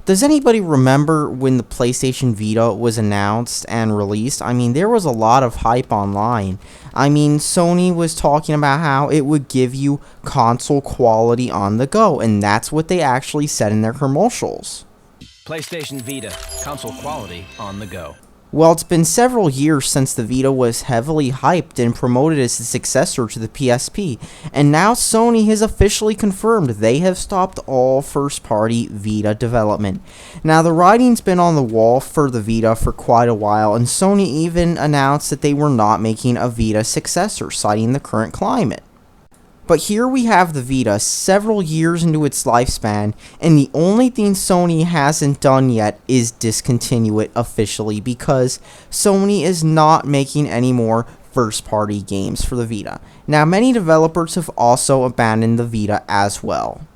Does anybody remember when the PlayStation Vita was announced and released? I mean, there was a lot of hype online. I mean, Sony was talking about how it would give you console quality on the go, and that's what they actually said in their commercials. PlayStation Vita, console quality on the go. Well, it's been several years since the Vita was heavily hyped and promoted as the successor to the PSP, and now Sony has officially confirmed they have stopped all first-party Vita development. Now, the writing's been on the wall for the Vita for quite a while, and Sony even announced that they were not making a Vita successor, citing the current climate. But here we have the Vita several years into its lifespan, and the only thing Sony hasn't done yet is discontinue it officially, because Sony is not making any more first-party games for the Vita. Now, many developers have also abandoned the Vita as well.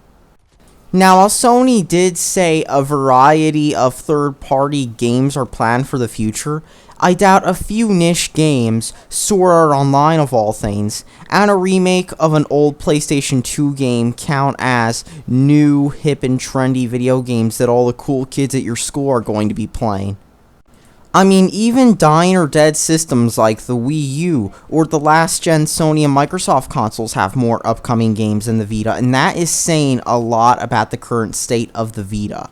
Now, while Sony did say a variety of third-party games are planned for the future, I doubt a few niche games, Sword Art Online of all things, and a remake of an old PlayStation 2 game count as new, hip, and trendy video games that all the cool kids at your school are going to be playing. I mean, even dying or dead systems like the Wii U or the last-gen Sony and Microsoft consoles have more upcoming games than the Vita, and that is saying a lot about the current state of the Vita.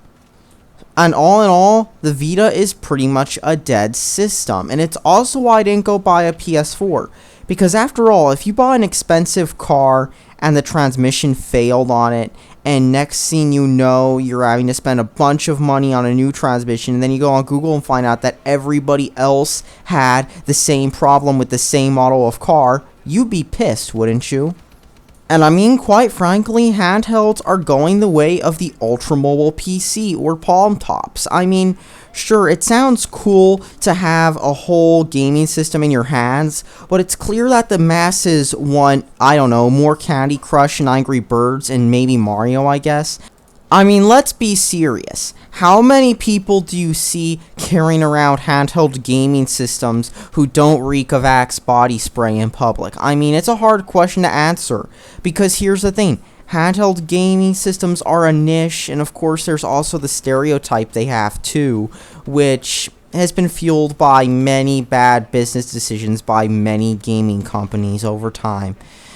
And all in all, the Vita is pretty much a dead system, and it's also why I didn't go buy a PS4, because after all, if you buy an expensive car and the transmission failed on it, and next thing you know, you're having to spend a bunch of money on a new transmission, and then you go on Google and find out that everybody else had the same problem with the same model of car, you'd be pissed, wouldn't you? And I mean, quite frankly, handhelds are going the way of the ultra-mobile PC or palm tops. I mean, sure, it sounds cool to have a whole gaming system in your hands, but it's clear that the masses want, I don't know, more Candy Crush and Angry Birds and maybe Mario, I guess. I mean, let's be serious. How many people do you see carrying around handheld gaming systems who don't reek of Axe body spray in public? I mean, it's a hard question to answer, because here's the thing. Handheld gaming systems are a niche, and of course there's also the stereotype they have too, which has been fueled by many bad business decisions by many gaming companies over time.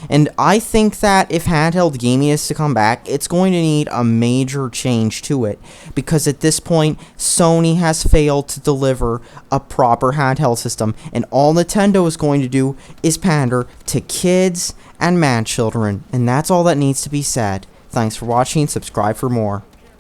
And I think that if handheld gaming is to come back, it's going to need a major change to it, because at this point, Sony has failed to deliver a proper handheld system, and all Nintendo is going to do is pander to kids and man-children, and that's all that needs to be said. Thanks for watching, subscribe for more.